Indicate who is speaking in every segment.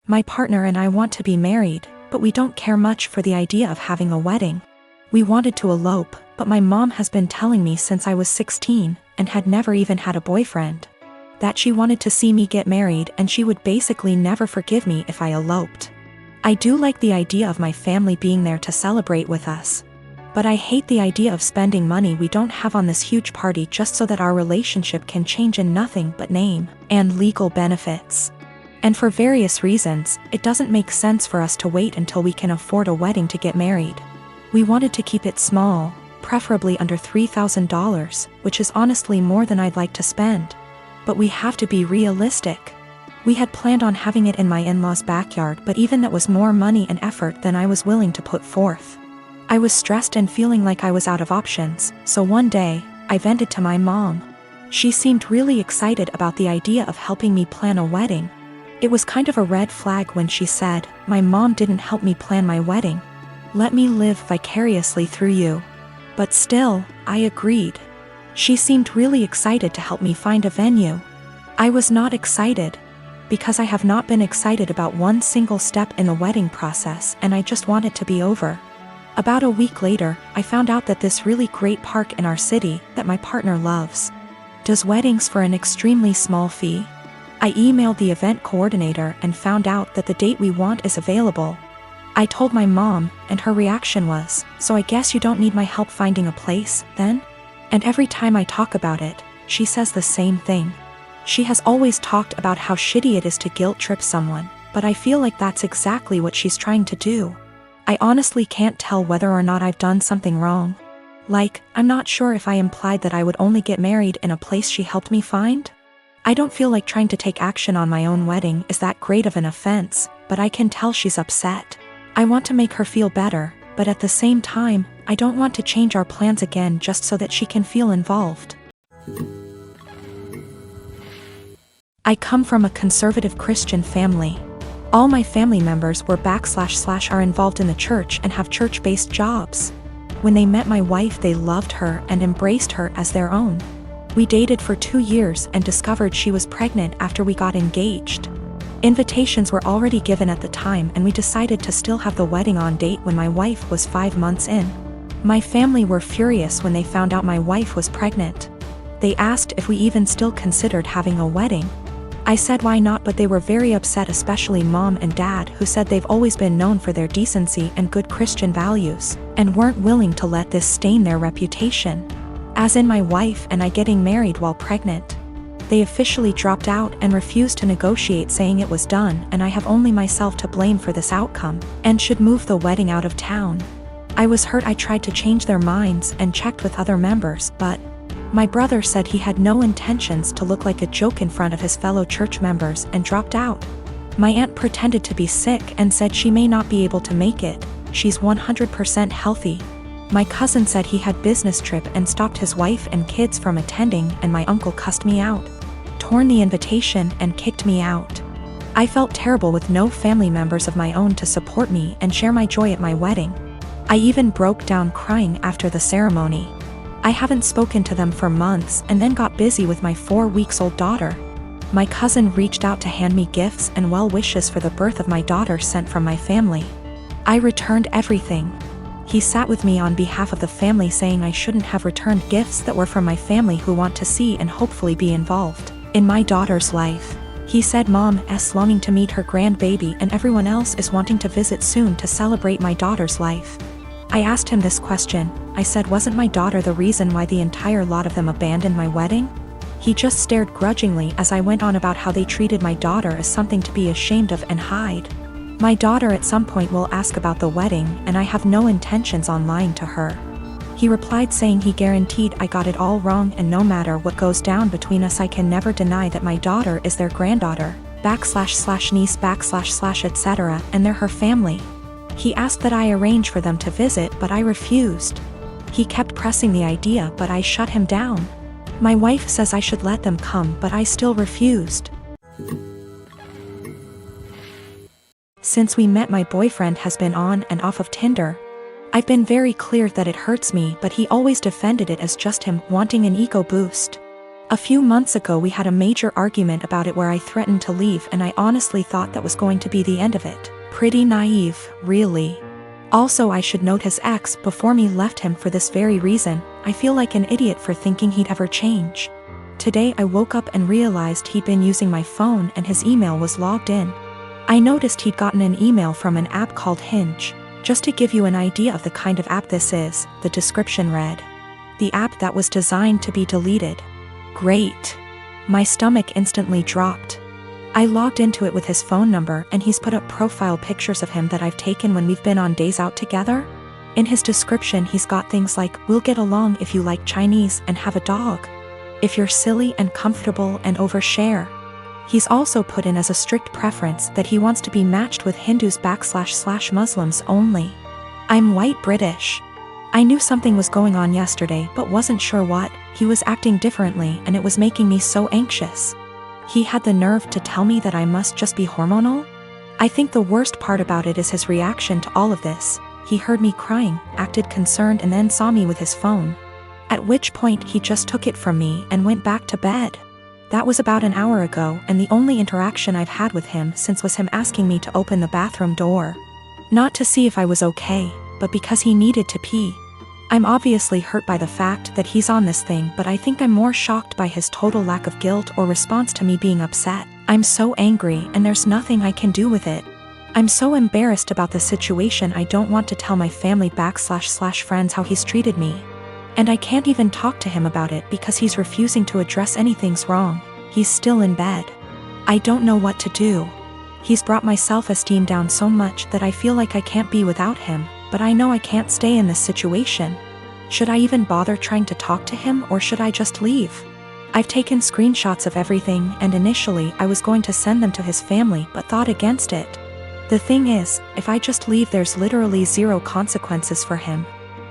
Speaker 1: My partner and I want to be married, but we don't care much for the idea of having a wedding. We wanted to elope, but my mom has been telling me since I was 16, and had never even had a boyfriend, that she wanted to see me get married and she would basically never forgive me if I eloped. I do like the idea of my family being there to celebrate with us, but I hate the idea of spending money we don't have on this huge party just so that our relationship can change in nothing but name and legal benefits. And for various reasons, it doesn't make sense for us to wait until we can afford a wedding to get married. We wanted to keep it small, preferably under $3,000, which is honestly more than I'd like to spend. But we have to be realistic. We had planned on having it in my in-laws' backyard, but even that was more money and effort than I was willing to put forth. I was stressed and feeling like I was out of options, so one day, I vented to my mom. She seemed really excited about the idea of helping me plan a wedding. It was kind of a red flag when she said, "My mom didn't help me plan my wedding. Let me live vicariously through you." But still, I agreed. She seemed really excited to help me find a venue. I was not excited, because I have not been excited about one single step in the wedding process, and I just want it to be over. About a week later, I found out that this really great park in our city, that my partner loves, does weddings for an extremely small fee. I emailed the event coordinator and found out that the date we want is available. I told my mom, and her reaction was, "So I guess you don't need my help finding a place, then?" And every time I talk about it, she says the same thing. She has always talked about how shitty it is to guilt trip someone, but I feel like that's exactly what she's trying to do. I honestly can't tell whether or not I've done something wrong. Like, I'm not sure if I implied that I would only get married in a place she helped me find. I don't feel like trying to take action on my own wedding is that great of an offense, but I can tell she's upset. I want to make her feel better, but at the same time, I don't want to change our plans again just so that she can feel involved. I come from a conservative Christian family. All my family members were / are involved in the church and have church-based jobs. When they met my wife, they loved her and embraced her as their own. We dated for 2 years and discovered she was pregnant after we got engaged. Invitations were already given at the time, and we decided to still have the wedding on date when my wife was 5 months in. My family were furious when they found out my wife was pregnant. They asked if we even still considered having a wedding. I said why not, but they were very upset, especially mom and dad, who said they've always been known for their decency and good Christian values, and weren't willing to let this stain their reputation. As in my wife and I getting married while pregnant. They officially dropped out and refused to negotiate, saying it was done and I have only myself to blame for this outcome, and should move the wedding out of town. I was hurt. I tried to change their minds and checked with other members, but my brother said he had no intentions to look like a joke in front of his fellow church members and dropped out. My aunt pretended to be sick and said she may not be able to make it. She's 100% healthy. My cousin said he had business trip and stopped his wife and kids from attending, and my uncle cussed me out, torn the invitation, and kicked me out. I felt terrible with no family members of my own to support me and share my joy at my wedding. I even broke down crying after the ceremony. I haven't spoken to them for months and then got busy with my 4-week-old daughter. My cousin reached out to hand me gifts and well wishes for the birth of my daughter sent from my family. I returned everything. He sat with me on behalf of the family, saying I shouldn't have returned gifts that were from my family who want to see and hopefully be involved in my daughter's life. He said Mom's longing to meet her grandbaby and everyone else is wanting to visit soon to celebrate my daughter's life. I asked him this question. I said, wasn't my daughter the reason why the entire lot of them abandoned my wedding? He just stared grudgingly as I went on about how they treated my daughter as something to be ashamed of and hide. My daughter at some point will ask about the wedding, and I have no intentions on lying to her. He replied saying he guaranteed I got it all wrong, and no matter what goes down between us I can never deny that my daughter is their granddaughter, //niece // etc., and they're her family. He asked that I arrange for them to visit, but I refused. He kept pressing the idea, but I shut him down. My wife says I should let them come, but I still refused. Since we met, my boyfriend has been on and off of Tinder. I've been very clear that it hurts me, but he always defended it as just him wanting an ego boost. A few months ago we had a major argument about it where I threatened to leave, and I honestly thought that was going to be the end of it. Pretty naive, really. Also, I should note his ex before me left him for this very reason. I feel like an idiot for thinking he'd ever change. Today I woke up and realized he'd been using my phone and his email was logged in. I noticed he'd gotten an email from an app called Hinge. Just to give you an idea of the kind of app this is, the description read: the app that was designed to be deleted. Great. My stomach instantly dropped. I logged into it with his phone number, and he's put up profile pictures of him that I've taken when we've been on days out together. In his description he's got things like, "We'll get along if you like Chinese and have a dog. If you're silly and comfortable and overshare." He's also put in as a strict preference that he wants to be matched with Hindus/Muslims only. I'm white British. I knew something was going on yesterday but wasn't sure what. He was acting differently and it was making me so anxious. He had the nerve to tell me that I must just be hormonal? I think the worst part about it is his reaction to all of this. He heard me crying, acted concerned, and then saw me with his phone. At which point he just took it from me and went back to bed. That was about an hour ago, and the only interaction I've had with him since was him asking me to open the bathroom door. Not to see if I was okay, but because he needed to pee. I'm obviously hurt by the fact that he's on this thing, but I think I'm more shocked by his total lack of guilt or response to me being upset. I'm so angry and there's nothing I can do with it. I'm so embarrassed about the situation I don't want to tell my family/friends how he's treated me. And I can't even talk to him about it because he's refusing to address anything's wrong. He's still in bed. I don't know what to do. He's brought my self-esteem down so much that I feel like I can't be without him, but I know I can't stay in this situation. Should I even bother trying to talk to him, or should I just leave? I've taken screenshots of everything, and initially I was going to send them to his family but thought against it. The thing is, if I just leave there's literally zero consequences for him.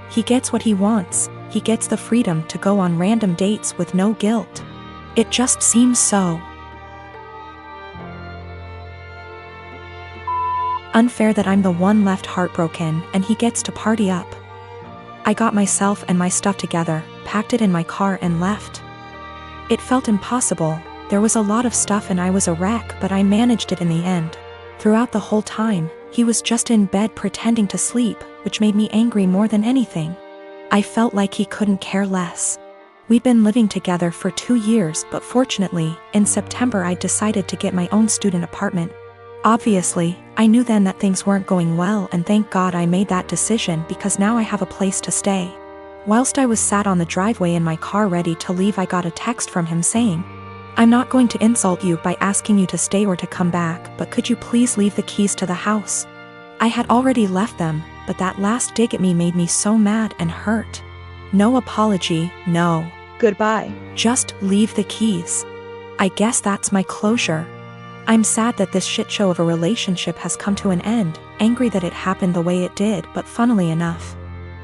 Speaker 1: He gets what he wants. He gets the freedom to go on random dates with no guilt. It just seems so unfair that I'm the one left heartbroken and he gets to party up. I got myself and my stuff together, packed it in my car and left. It felt impossible. There was a lot of stuff and I was a wreck, but I managed it in the end. Throughout the whole time, he was just in bed pretending to sleep, which made me angry more than anything. I felt like he couldn't care less. We'd been living together for 2 years, but fortunately, in September I decided to get my own student apartment. Obviously, I knew then that things weren't going well, and thank God I made that decision because now I have a place to stay. Whilst I was sat on the driveway in my car ready to leave, I got a text from him saying, "I'm not going to insult you by asking you to stay or to come back, but could you please leave the keys to the house?" I had already left them, but that last dig at me made me so mad and hurt. No apology, no goodbye. Just leave the keys. I guess that's my closure. I'm sad that this shit show of a relationship has come to an end, angry that it happened the way it did, but funnily enough,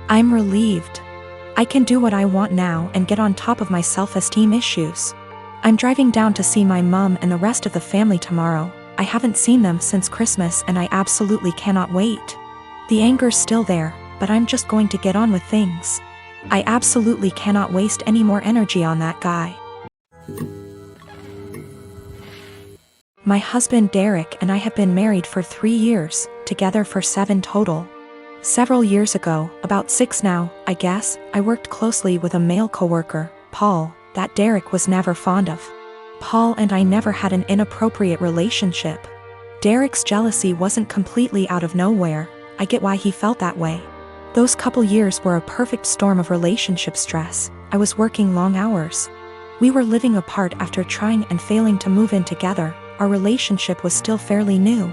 Speaker 1: I'm relieved. I can do what I want now and get on top of my self-esteem issues. I'm driving down to see my mom and the rest of the family tomorrow. I haven't seen them since Christmas and I absolutely cannot wait. The anger's still there, but I'm just going to get on with things. I absolutely cannot waste any more energy on that guy. My husband Derek and I have been married for 3 years, together for 7 total. Several years ago, about 6 now, I guess, I worked closely with a male coworker, Paul, that Derek was never fond of. Paul and I never had an inappropriate relationship. Derek's jealousy wasn't completely out of nowhere. I get why he felt that way. Those couple years were a perfect storm of relationship stress. I was working long hours. We were living apart after trying and failing to move in together. Our relationship was still fairly new.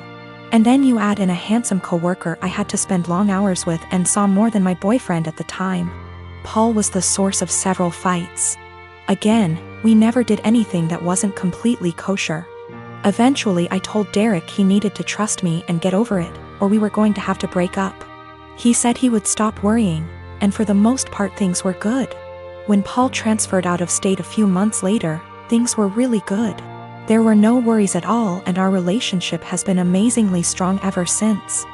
Speaker 1: And then you add in a handsome coworker I had to spend long hours with and saw more than my boyfriend at the time. Paul was the source of several fights. Again, we never did anything that wasn't completely kosher. Eventually I told Derek he needed to trust me and get over it, or we were going to have to break up. He said he would stop worrying, and for the most part things were good. When Paul transferred out of state a few months later, things were really good. There were no worries at all and our relationship has been amazingly strong ever since.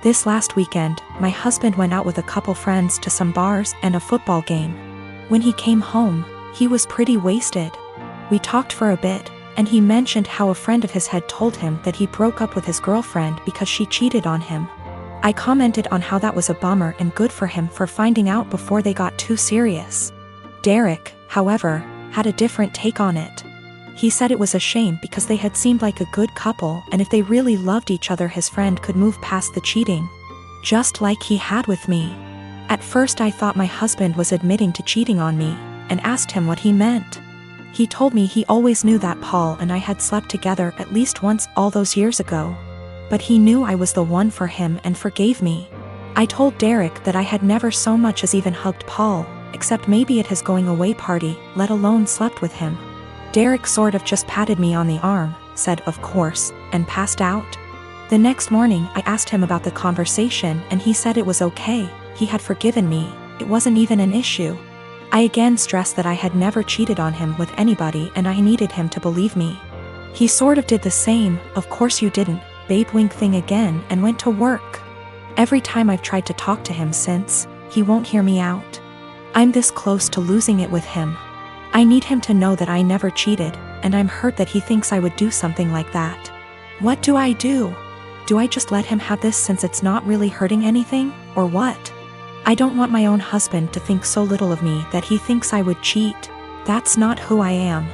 Speaker 1: This last weekend, my husband went out with a couple friends to some bars and a football game. When he came home, he was pretty wasted. We talked for a bit, and he mentioned how a friend of his had told him that he broke up with his girlfriend because she cheated on him. I commented on how that was a bummer and good for him for finding out before they got too serious. Derek, however, had a different take on it. He said it was a shame because they had seemed like a good couple, and if they really loved each other his friend could move past the cheating. Just like he had with me. At first I thought my husband was admitting to cheating on me, and asked him what he meant. He told me he always knew that Paul and I had slept together at least once all those years ago. But he knew I was the one for him and forgave me. I told Derek that I had never so much as even hugged Paul, except maybe at his going away party, let alone slept with him. Derek sort of just patted me on the arm, said of course, and passed out. The next morning I asked him about the conversation and he said it was okay, he had forgiven me, it wasn't even an issue. I again stressed that I had never cheated on him with anybody and I needed him to believe me. He sort of did the same, of course you didn't, babe wink thing again, and went to work. Every time I've tried to talk to him since, he won't hear me out. I'm this close to losing it with him. I need him to know that I never cheated, and I'm hurt that he thinks I would do something like that. What do I do? Do I just let him have this since it's not really hurting anything, or what? I don't want my own husband to think so little of me that he thinks I would cheat. That's not who I am.